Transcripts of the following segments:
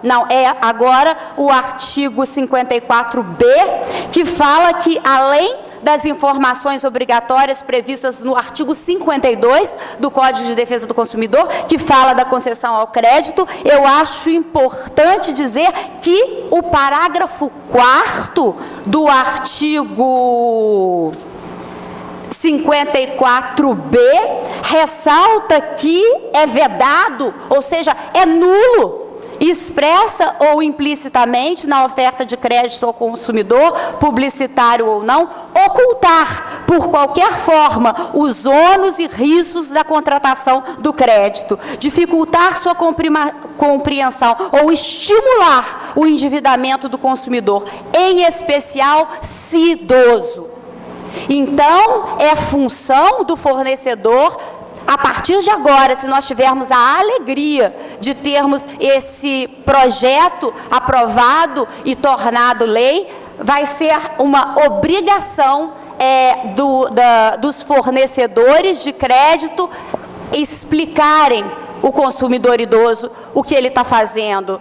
Não, é agora o artigo 54B, que fala que, além das informações obrigatórias previstas no artigo 52 do Código de Defesa do Consumidor, que fala da concessão ao crédito, eu acho importante dizer que o parágrafo 4º do artigo 54B ressalta que é vedado, ou seja, é nulo, expressa ou implicitamente na oferta de crédito ao consumidor, publicitário ou não, ocultar por qualquer forma os ônus e riscos da contratação do crédito, dificultar sua compreensão ou estimular o endividamento do consumidor, em especial se idoso. Então, é função do fornecedor, a partir de agora, se nós tivermos a alegria de termos esse projeto aprovado e tornado lei, vai ser uma obrigação dos fornecedores de crédito explicarem o consumidor idoso o que ele está fazendo.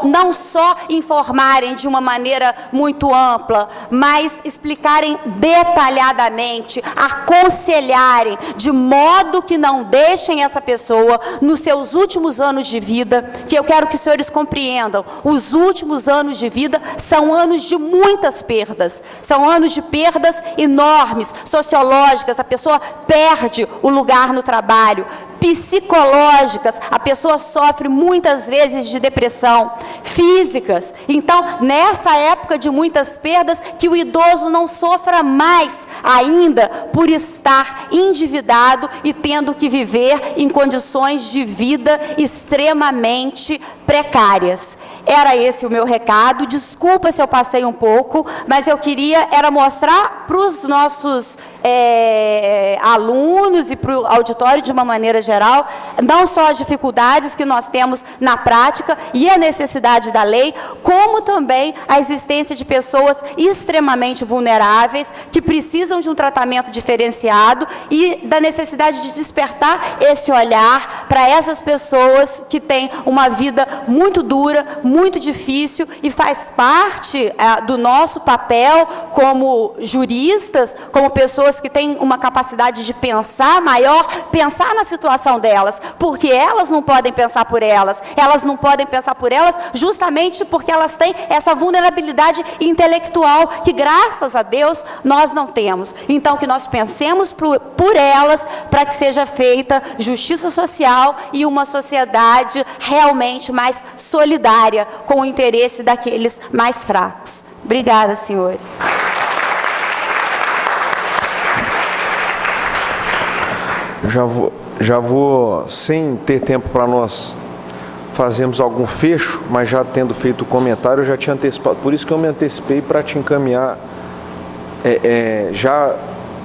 Não só informarem de uma maneira muito ampla, mas explicarem detalhadamente, aconselharem, de modo que não deixem essa pessoa nos seus últimos anos de vida, que eu quero que os senhores compreendam, os últimos anos de vida são anos de muitas perdas, são anos de perdas enormes, sociológicas, a pessoa perde o lugar no trabalho, psicológicas, a pessoa sofre muitas vezes de depressão, físicas. Então, nessa época de muitas perdas, que o idoso não sofra mais ainda por estar endividado e tendo que viver em condições de vida extremamente precárias. Era esse o meu recado. Desculpa se eu passei um pouco, mas eu queria mostrar para os nossos alunos e para o auditório de uma maneira geral, não só as dificuldades que nós temos na prática e a necessidade da lei, como também a existência de pessoas extremamente vulneráveis, que precisam de um tratamento diferenciado e da necessidade de despertar esse olhar para essas pessoas que têm uma vida muito dura, muito difícil, e faz parte do nosso papel como juristas, como pessoas que têm uma capacidade de pensar maior, pensar na situação delas, porque elas não podem pensar por elas, não podem pensar por elas justamente porque elas têm essa vulnerabilidade intelectual que, graças a Deus, nós não temos. Então, que nós pensemos por elas, para que seja feita justiça social e uma sociedade realmente mais solidária com o interesse daqueles mais fracos. Obrigada, senhores. Já vou, sem ter tempo para nós fazermos algum fecho, mas já tendo feito o comentário, eu já tinha antecipado, por isso que eu me antecipei para te encaminhar, já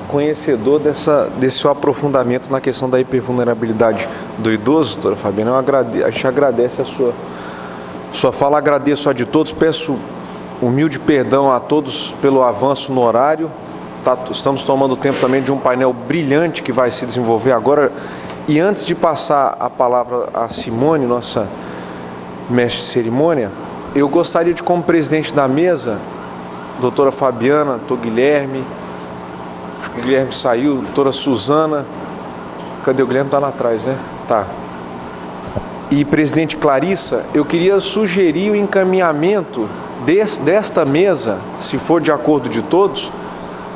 conhecedor desse seu aprofundamento na questão da hipervulnerabilidade do idoso, doutora Fabiana. A gente agradece a sua fala, agradeço a de todos, peço humilde perdão a todos pelo avanço no horário. Estamos tomando tempo também de um painel brilhante que vai se desenvolver agora. E antes de passar a palavra a Simone, nossa mestre de cerimônia, eu gostaria de, como presidente da mesa, doutora Fabiana, doutor Guilherme, acho que o Guilherme saiu, doutora Suzana, cadê o Guilherme? Está lá atrás, né? Tá. E presidente Clarissa, eu queria sugerir o encaminhamento desta mesa, se for de acordo de todos,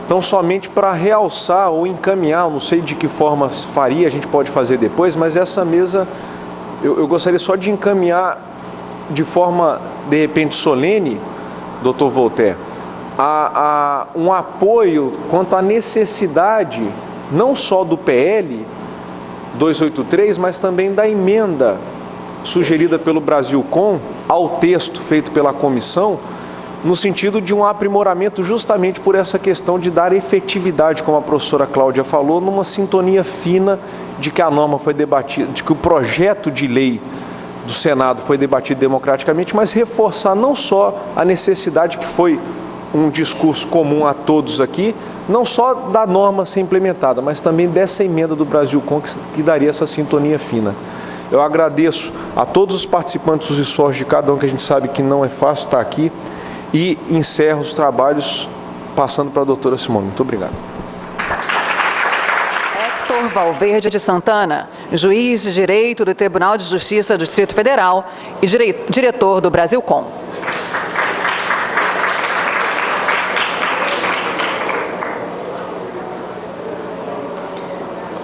então somente para realçar ou encaminhar, não sei de que forma faria, a gente pode fazer depois, mas essa mesa eu gostaria só de encaminhar de forma, de repente, solene, doutor Voltaire, a um apoio quanto à necessidade, não só do PL 283, mas também da emenda sugerida pelo Brasilcom ao texto feito pela comissão, no sentido de um aprimoramento justamente por essa questão de dar efetividade, como a professora Cláudia falou, numa sintonia fina de que a norma foi debatida, de que o projeto de lei do Senado foi debatido democraticamente, mas reforçar não só a necessidade, que foi um discurso comum a todos aqui, não só da norma ser implementada, mas também dessa emenda do Brasilcom que daria essa sintonia fina. Eu agradeço a todos os participantes, os esforços de cada um, que a gente sabe que não é fácil estar aqui, e encerro os trabalhos passando para a doutora Simone. Muito obrigado. Hector Valverde de Santana, juiz de Direito do Tribunal de Justiça do Distrito Federal e diretor do Brasilcom.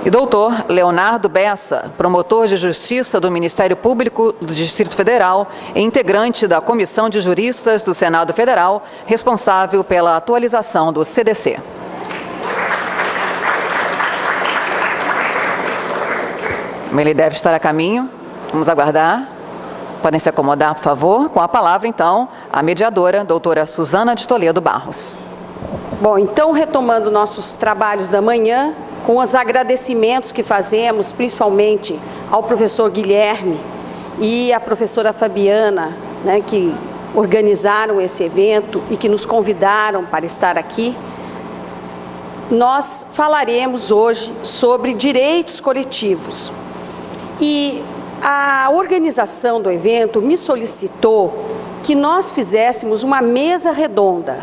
E doutor Leonardo Bessa, promotor de Justiça do Ministério Público do Distrito Federal e integrante da Comissão de Juristas do Senado Federal, responsável pela atualização do CDC. Ele deve estar a caminho. Vamos aguardar. Podem se acomodar, por favor. Com a palavra, então, a mediadora, doutora Suzana de Toledo Barros. Bom, então, retomando nossos trabalhos da manhã, com os agradecimentos que fazemos, principalmente ao professor Guilherme e à professora Fabiana, né, que organizaram esse evento e que nos convidaram para estar aqui, nós falaremos hoje sobre direitos coletivos. E a organização do evento me solicitou que nós fizéssemos uma mesa redonda.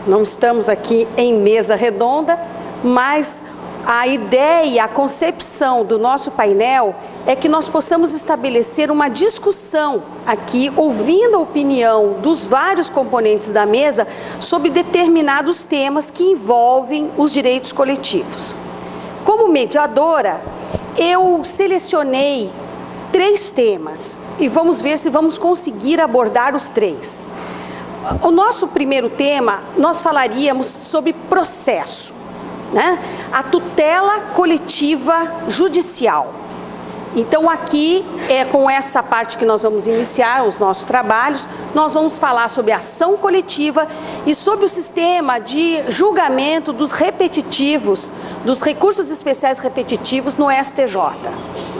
Não estamos aqui em mesa redonda, mas a ideia, a concepção do nosso painel é que nós possamos estabelecer uma discussão aqui, ouvindo a opinião dos vários componentes da mesa sobre determinados temas que envolvem os direitos coletivos. Como mediadora, eu selecionei 3 temas e vamos ver se vamos conseguir abordar os 3. O nosso primeiro tema, nós falaríamos sobre processo, né? A tutela coletiva judicial. Então, aqui, com essa parte que nós vamos iniciar os nossos trabalhos, nós vamos falar sobre ação coletiva e sobre o sistema de julgamento dos repetitivos, dos recursos especiais repetitivos no STJ.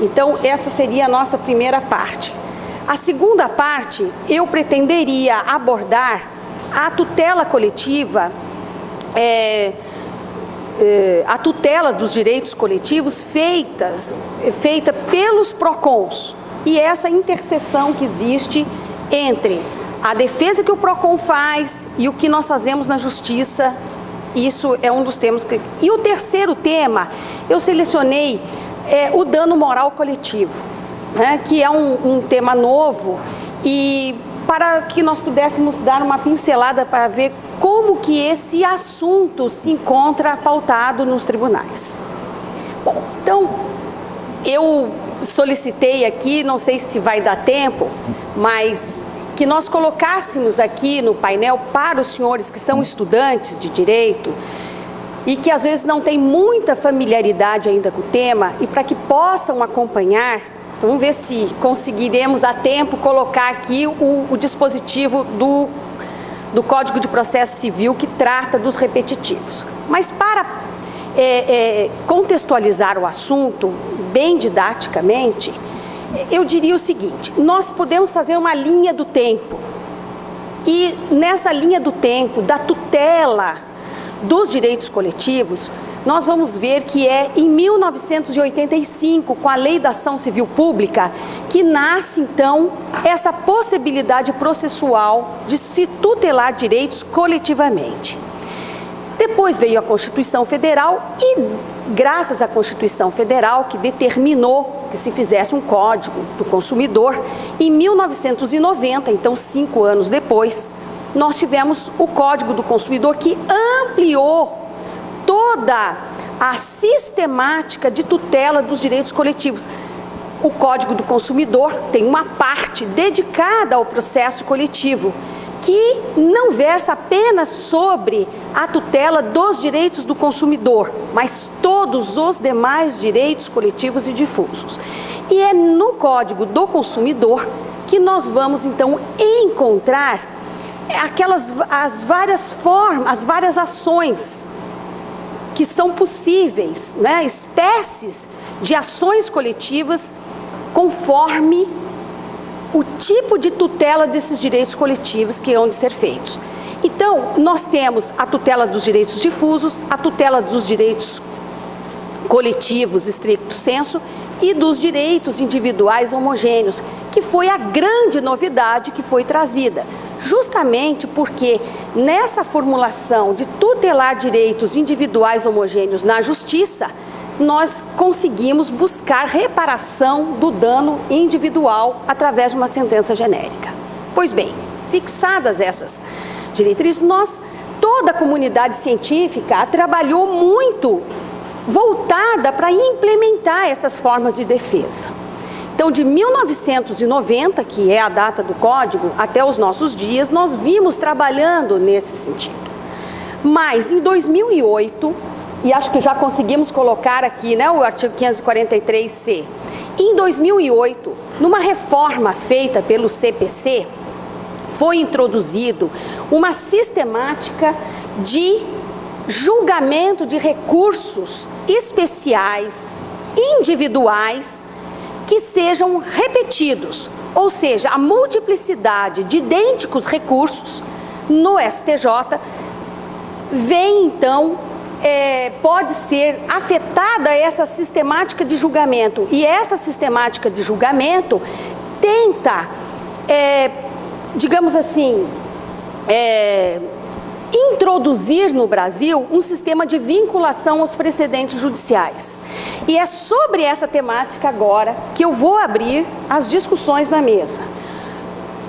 Então, essa seria a nossa primeira parte. A segunda parte, eu pretenderia abordar a tutela coletiva, a tutela dos direitos coletivos feita pelos PROCONs e essa interseção que existe entre a defesa que o PROCON faz e o que nós fazemos na justiça. Isso é um dos temas que... E o terceiro tema, eu selecionei o dano moral coletivo, né, que é um tema novo, e para que nós pudéssemos dar uma pincelada para ver como que esse assunto se encontra pautado nos tribunais. Bom, então, eu solicitei aqui, não sei se vai dar tempo, mas que nós colocássemos aqui no painel para os senhores que são estudantes de direito e que às vezes não têm muita familiaridade ainda com o tema, e para que possam acompanhar. Então, vamos ver se conseguiremos a tempo colocar aqui o dispositivo do Código de Processo Civil que trata dos repetitivos. Mas para contextualizar o assunto bem didaticamente, eu diria o seguinte: nós podemos fazer uma linha do tempo, e nessa linha do tempo da tutela dos direitos coletivos, nós vamos ver que é em 1985, com a Lei da Ação Civil Pública, que nasce, então, essa possibilidade processual de se tutelar direitos coletivamente. Depois veio a Constituição Federal e, graças à Constituição Federal, que determinou que se fizesse um Código do Consumidor, em 1990, então 5 anos depois, nós tivemos o Código do Consumidor, que ampliou toda a sistemática de tutela dos direitos coletivos. O Código do Consumidor tem uma parte dedicada ao processo coletivo, que não versa apenas sobre a tutela dos direitos do consumidor, mas todos os demais direitos coletivos e difusos. E é no Código do Consumidor que nós vamos, então, encontrar as várias formas, as várias ações que são possíveis, né? Espécies de ações coletivas conforme o tipo de tutela desses direitos coletivos que hão de ser feitos. Então, nós temos a tutela dos direitos difusos, a tutela dos direitos coletivos, estricto sensu, e dos direitos individuais homogêneos, que foi a grande novidade que foi trazida. Justamente porque nessa formulação de tutelar direitos individuais homogêneos na justiça, nós conseguimos buscar reparação do dano individual através de uma sentença genérica. Pois bem, fixadas essas diretrizes, toda a comunidade científica trabalhou muito voltada para implementar essas formas de defesa. Então, de 1990, que é a data do Código, até os nossos dias, nós vimos trabalhando nesse sentido. Mas, em 2008, e acho que já conseguimos colocar aqui, né, o artigo 543-C, em 2008, numa reforma feita pelo CPC, foi introduzido uma sistemática de julgamento de recursos especiais, individuais, que sejam repetidos, ou seja, a multiplicidade de idênticos recursos no STJ vem então, pode ser afetada essa sistemática de julgamento, e essa sistemática de julgamento tenta, digamos assim, introduzir no Brasil um sistema de vinculação aos precedentes judiciais. E é sobre essa temática agora que eu vou abrir as discussões na mesa.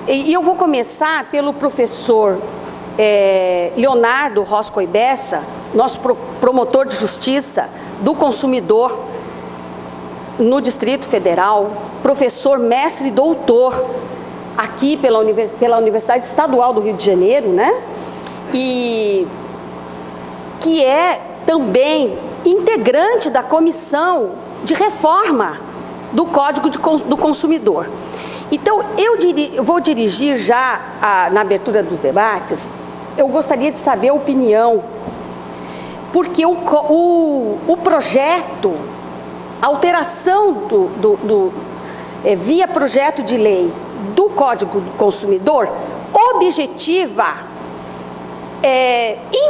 E eu vou começar pelo professor Leonardo Roscoe Bessa, nosso promotor de justiça do consumidor no Distrito Federal, professor, mestre e doutor aqui pela Universidade Estadual do Rio de Janeiro, né? E que é também integrante da comissão de reforma do Código do Consumidor. Então, eu vou dirigir já, na abertura dos debates, eu gostaria de saber a opinião, porque o projeto, a alteração via projeto de lei do Código do Consumidor, objetiva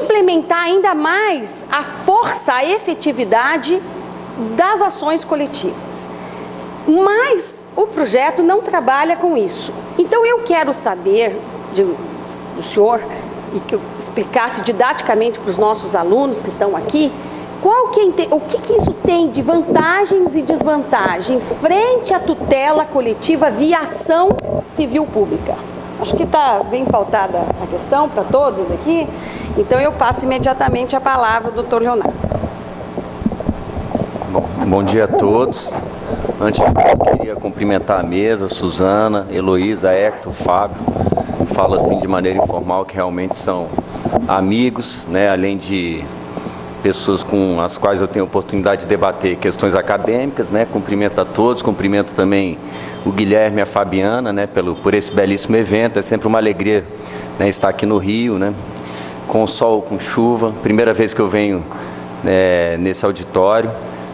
implementar ainda mais a força, a efetividade das ações coletivas. Mas o projeto não trabalha com isso. Então, eu quero saber do senhor, e que eu explicasse didaticamente para os nossos alunos que estão aqui, o que isso tem de vantagens e desvantagens frente à tutela coletiva via ação civil pública. Acho que está bem pautada a questão para todos aqui, então eu passo imediatamente a palavra ao doutor Leonardo. Bom dia a todos. Antes de tudo, eu queria cumprimentar a mesa, Suzana, Heloísa, Hector, Fábio. Falo assim de maneira informal que realmente são amigos, né? Além de pessoas com as quais eu tenho oportunidade de debater questões acadêmicas, né? Cumprimento a todos, cumprimento também o Guilherme e a Fabiana, né? Por esse belíssimo evento. É sempre uma alegria, né, estar aqui no Rio, né? Com sol, com chuva. Primeira vez que eu venho nesse auditório.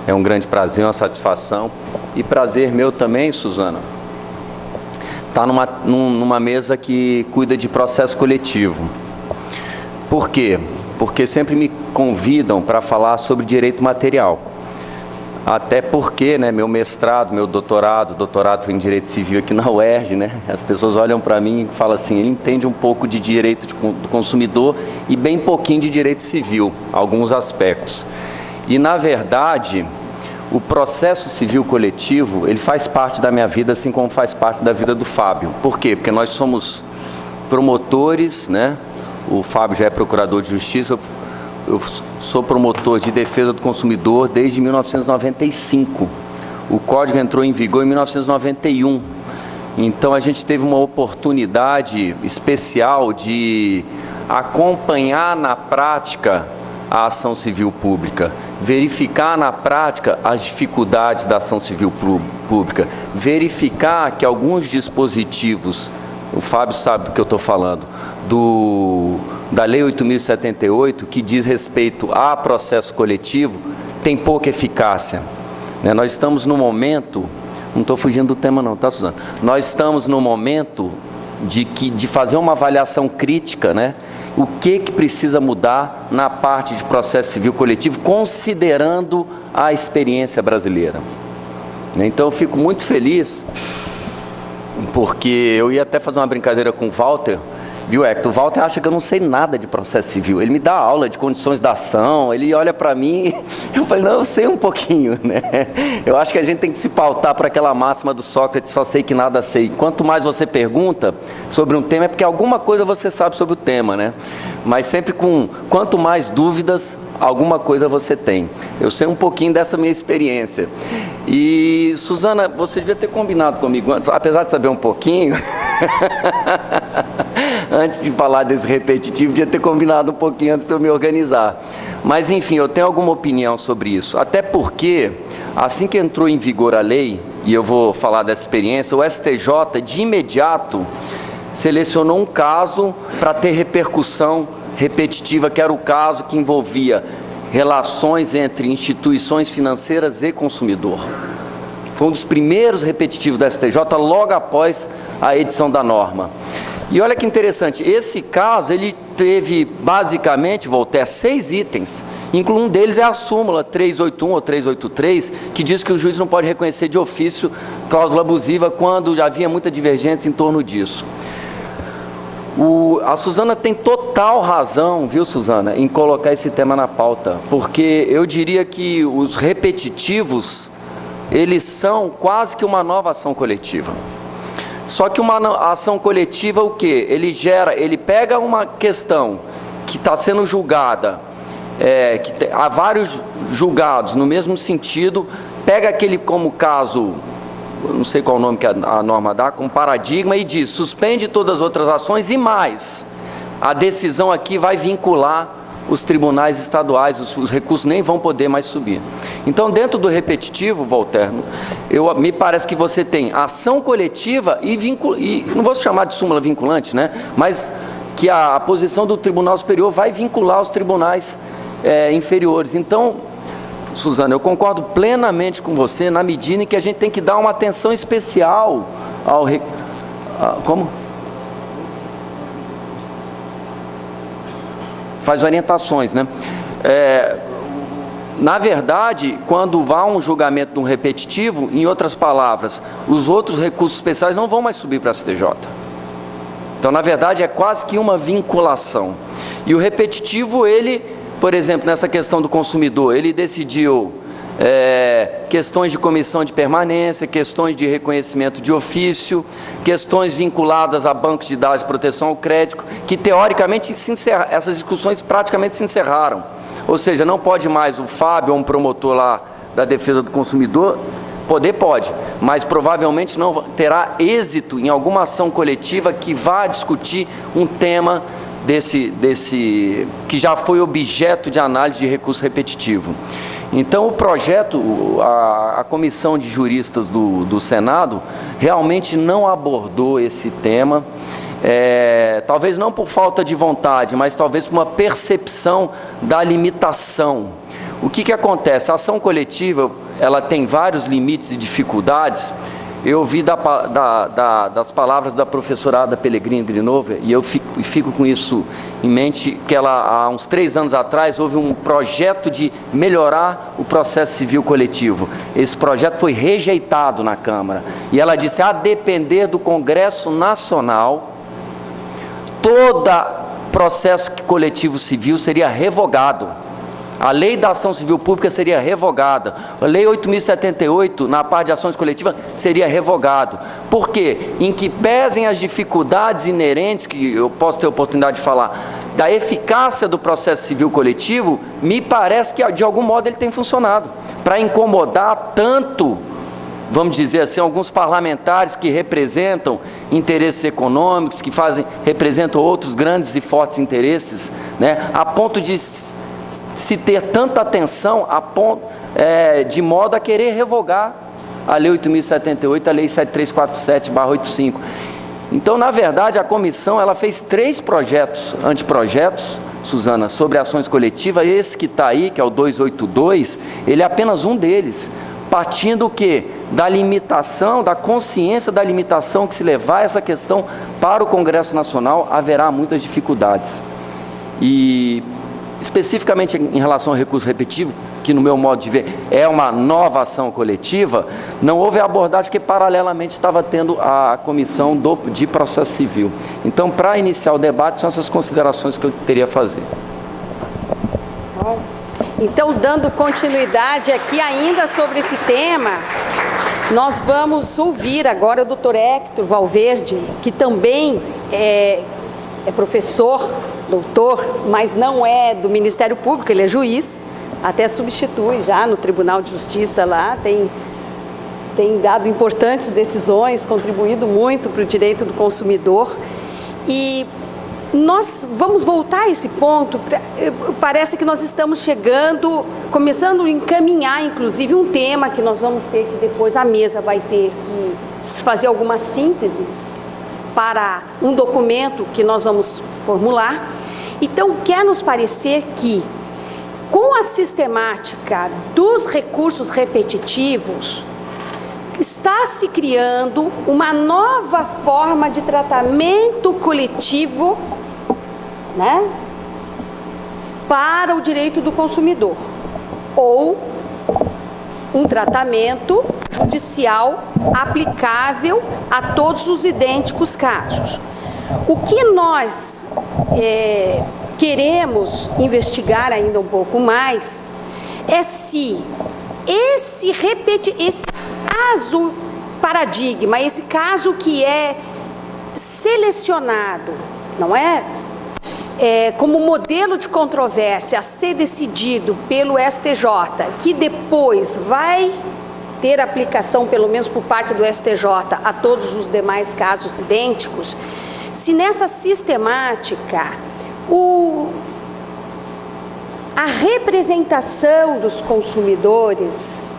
É um grande prazer, uma satisfação. E prazer meu também, Suzana, estar numa mesa que cuida de processo coletivo. Por quê? Porque sempre me convidam para falar sobre direito material. Até porque, né, meu mestrado, meu doutorado foi em Direito Civil aqui na UERJ, né? As pessoas olham para mim e falam assim, ele entende um pouco de direito do consumidor e bem pouquinho de direito civil, alguns aspectos. E, na verdade, o processo civil coletivo, ele faz parte da minha vida, assim como faz parte da vida do Fábio. Por quê? Porque nós somos promotores, né? O Fábio já é procurador de justiça, eu sou promotor de defesa do consumidor desde 1995. O Código entrou em vigor em 1991. Então, a gente teve uma oportunidade especial de acompanhar na prática a ação civil pública, verificar na prática as dificuldades da ação civil pública, verificar que alguns dispositivos, o Fábio sabe do que eu estou falando, da Lei 8.078, que diz respeito a processo coletivo, tem pouca eficácia. Né? Nós estamos no momento, não estou fugindo do tema não, tá, Suzana? Nós estamos no momento de fazer uma avaliação crítica, né? O que precisa mudar na parte de processo civil coletivo, considerando a experiência brasileira. Então eu fico muito feliz, porque eu ia até fazer uma brincadeira com o Walter, viu, Hector? O Walter acha que eu não sei nada de processo civil. Ele me dá aula de condições da ação, ele olha para mim, eu falei, não, eu sei um pouquinho, né? Eu acho que a gente tem que se pautar para aquela máxima do Sócrates, só sei que nada sei. Quanto mais você pergunta sobre um tema, é porque alguma coisa você sabe sobre o tema, né? Mas sempre quanto mais dúvidas, alguma coisa você tem. Eu sei um pouquinho dessa minha experiência. E, Suzana, você devia ter combinado comigo antes, apesar de saber um pouquinho... Antes de falar desse repetitivo, devia ter combinado um pouquinho antes para eu me organizar. Mas, enfim, eu tenho alguma opinião sobre isso. Até porque, assim que entrou em vigor a lei, e eu vou falar dessa experiência, o STJ, de imediato, selecionou um caso para ter repercussão repetitiva, que era o caso que envolvia relações entre instituições financeiras e consumidor. Foi um dos primeiros repetitivos da STJ, logo após a edição da norma. E olha que interessante, esse caso, ele teve basicamente, Voltaire, 6 itens, incluindo um deles é a súmula 381 ou 383, que diz que o juiz não pode reconhecer de ofício cláusula abusiva quando já havia muita divergência em torno disso. A Suzana tem total razão, viu, Suzana, em colocar esse tema na pauta, porque eu diria que os repetitivos, eles são quase que uma nova ação coletiva. Só que uma ação coletiva, o quê? Ele pega uma questão que está sendo julgada, há vários julgados no mesmo sentido, pega aquele como caso, não sei qual o nome que a norma dá, como paradigma, e diz, suspende todas as outras ações e mais. A decisão aqui vai vincular os tribunais estaduais, os recursos nem vão poder mais subir. Então, dentro do repetitivo, Voltaire, me parece que você tem ação coletiva e não vou chamar de súmula vinculante, né? Mas que a posição do Tribunal Superior vai vincular os tribunais inferiores. Então, Suzana, eu concordo plenamente com você na medida em que a gente tem que dar uma atenção especial ao... Como? Faz orientações, né? Na verdade, quando vá um julgamento de um repetitivo, em outras palavras, os outros recursos especiais não vão mais subir para a STJ. Então, na verdade, é quase que uma vinculação. E o repetitivo, ele, por exemplo, nessa questão do consumidor, ele decidiu questões de comissão de permanência, questões de reconhecimento de ofício, questões vinculadas a bancos de dados de proteção ao crédito, que teoricamente essas discussões praticamente se encerraram. Ou seja, não pode mais o Fábio, ou um promotor lá da defesa do consumidor, pode, mas provavelmente não terá êxito em alguma ação coletiva que vá discutir um tema que já foi objeto de análise de recurso repetitivo. Então, o projeto, a comissão de juristas do Senado realmente não abordou esse tema, talvez não por falta de vontade, mas talvez por uma percepção da limitação. O que acontece? A ação coletiva, ela tem vários limites e dificuldades. Eu ouvi das palavras da professora Ada Pellegrini Grinova, e eu fico com isso em mente, que há uns 3 anos atrás, houve um projeto de melhorar o processo civil coletivo. Esse projeto foi rejeitado na Câmara. E ela disse, a depender do Congresso Nacional, todo processo coletivo civil seria revogado. A lei da ação civil pública seria revogada. A lei 8.078, na parte de ações coletivas, seria revogado. Por quê? Em que pesem as dificuldades inerentes, que eu posso ter oportunidade de falar, da eficácia do processo civil coletivo, me parece que, de algum modo, ele tem funcionado. Para incomodar tanto, vamos dizer assim, alguns parlamentares que representam interesses econômicos, que representam outros grandes e fortes interesses, né, a ponto de se ter tanta atenção de modo a querer revogar a Lei 8.078, a Lei 7347/85. Então, na verdade, a comissão ela fez 3 anteprojetos, Suzana, sobre ações coletivas. Esse que está aí, que é o 282, ele é apenas um deles, partindo o quê? Da limitação, da consciência da limitação que se levar essa questão para o Congresso Nacional, haverá muitas dificuldades. E especificamente em relação ao recurso repetitivo, que no meu modo de ver é uma nova ação coletiva, não houve abordagem porque paralelamente estava tendo a comissão de processo civil. Então, para iniciar o debate, são essas considerações que eu teria a fazer. Então, dando continuidade aqui ainda sobre esse tema, nós vamos ouvir agora o doutor Hector Valverde, que também é professor, doutor, mas não é do Ministério Público, ele é juiz, até substitui já no Tribunal de Justiça lá, tem dado importantes decisões, contribuído muito para o direito do consumidor. E nós vamos voltar a esse ponto, parece que nós estamos começando a encaminhar, inclusive, um tema que nós vamos ter que depois a mesa vai ter que fazer alguma síntese para um documento que nós vamos formular. Então, quer nos parecer que, com a sistemática dos recursos repetitivos, está se criando uma nova forma de tratamento coletivo, né, para o direito do consumidor, ou um tratamento judicial aplicável a todos os idênticos casos. O que nós queremos investigar ainda um pouco mais é se esse caso paradigma, esse caso que é selecionado, não é? Como modelo de controvérsia a ser decidido pelo STJ, que depois vai ter aplicação, pelo menos por parte do STJ, a todos os demais casos idênticos, se nessa sistemática a representação dos consumidores,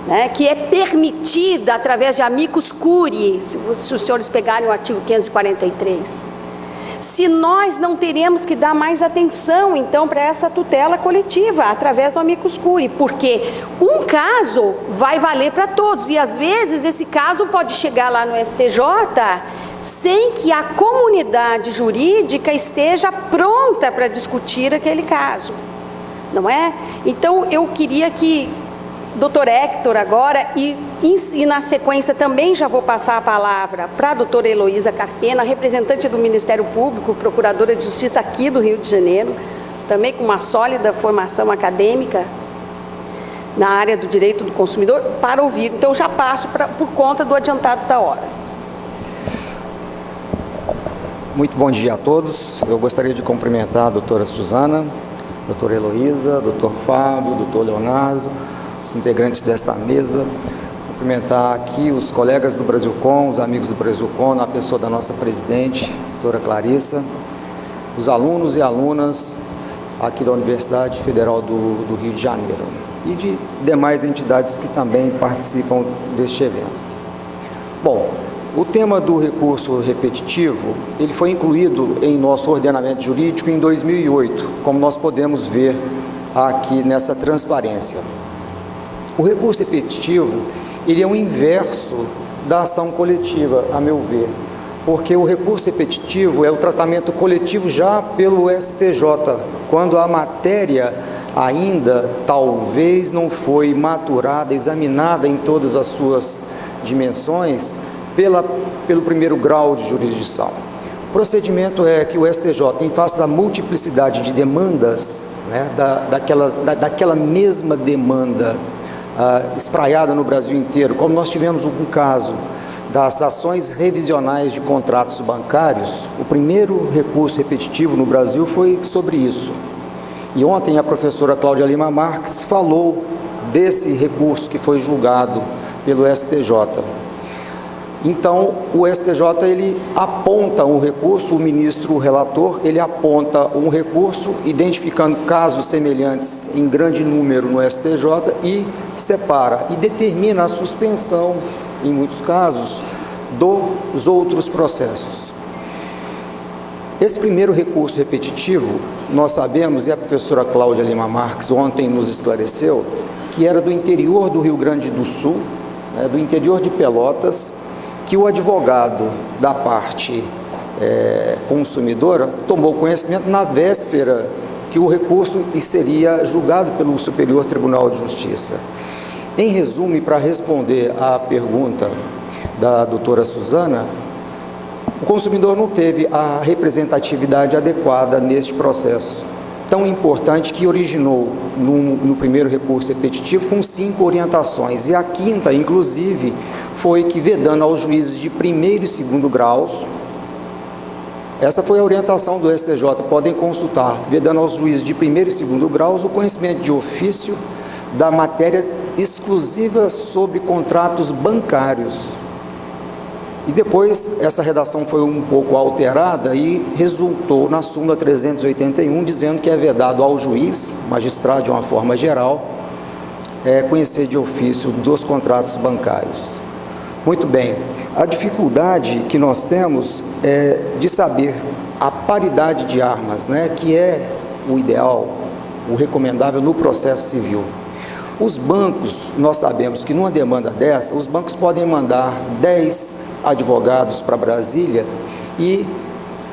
né, que é permitida através de amicus curiae, se os senhores pegarem o artigo 543, se nós não teremos que dar mais atenção, então, para essa tutela coletiva, através do amicus curiae, porque um caso vai valer para todos, e às vezes esse caso pode chegar lá no STJ sem que a comunidade jurídica esteja pronta para discutir aquele caso, não é? Então, eu queria que doutor Hector agora, e na sequência também já vou passar a palavra para a doutora Heloísa Carpena, representante do Ministério Público, procuradora de Justiça aqui do Rio de Janeiro, também com uma sólida formação acadêmica na área do direito do consumidor, para ouvir. Então, já passo por conta do adiantado da hora. Muito bom dia a todos. Eu gostaria de cumprimentar a doutora Suzana, a doutora Heloísa, doutor Fábio, doutor Leonardo, os integrantes desta mesa, cumprimentar aqui os colegas do Brasilcom, os amigos do Brasilcom, na pessoa da nossa presidente, doutora Clarissa, os alunos e alunas aqui da Universidade Federal do Rio de Janeiro e de demais entidades que também participam deste evento. Bom, o tema do recurso repetitivo, ele foi incluído em nosso ordenamento jurídico em 2008, como nós podemos ver aqui nessa transparência. O recurso repetitivo, ele é o inverso da ação coletiva, a meu ver, porque o recurso repetitivo é o tratamento coletivo já pelo STJ, quando a matéria ainda talvez não foi maturada, examinada em todas as suas dimensões pelo primeiro grau de jurisdição. O procedimento é que o STJ, em face da multiplicidade de demandas, né, daquela mesma demanda espraiada no Brasil inteiro, como nós tivemos um caso das ações revisionais de contratos bancários, o primeiro recurso repetitivo no Brasil foi sobre isso. E ontem a professora Cláudia Lima Marques falou desse recurso que foi julgado pelo STJ. Então, o STJ, ele aponta um recurso, o ministro relator, ele aponta um recurso, identificando casos semelhantes em grande número no STJ e separa e determina a suspensão, em muitos casos, dos outros processos. Esse primeiro recurso repetitivo, nós sabemos, e a professora Cláudia Lima Marques ontem nos esclareceu, que era do interior do Rio Grande do Sul, né, do interior de Pelotas, que o advogado da parte consumidora tomou conhecimento na véspera que o recurso seria julgado pelo Superior Tribunal de Justiça. Em resumo, e para responder à pergunta da doutora Suzana, o consumidor não teve a representatividade adequada neste processo, tão importante que originou no primeiro recurso repetitivo com 5 orientações. E a quinta, inclusive, foi que vedando aos juízes de primeiro e segundo graus, essa foi a orientação do STJ, podem consultar, vedando aos juízes de primeiro e segundo graus o conhecimento de ofício da matéria exclusiva sobre contratos bancários. E depois essa redação foi um pouco alterada e resultou na súmula 381, dizendo que é vedado ao juiz, magistrado de uma forma geral, conhecer de ofício dos contratos bancários. Muito bem, a dificuldade que nós temos é de saber a paridade de armas, né, que é o ideal, o recomendável no processo civil. Os bancos, nós sabemos que numa demanda dessa, os bancos podem mandar 10 advogados para Brasília e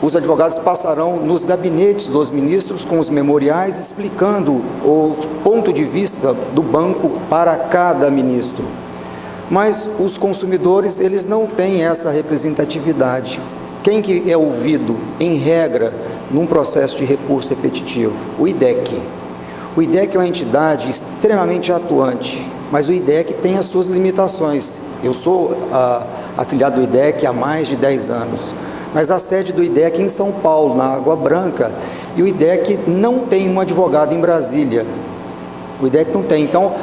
os advogados passarão nos gabinetes dos ministros com os memoriais explicando o ponto de vista do banco para cada ministro. Mas os consumidores, eles não têm essa representatividade. Quem que é ouvido, em regra, num processo de recurso repetitivo? O IDEC. O IDEC é uma entidade extremamente atuante, mas o IDEC tem as suas limitações. Eu sou afiliado do IDEC há mais de 10 anos, mas a sede do IDEC é em São Paulo, na Água Branca, e o IDEC não tem um advogado em Brasília. O IDEC não tem. Então,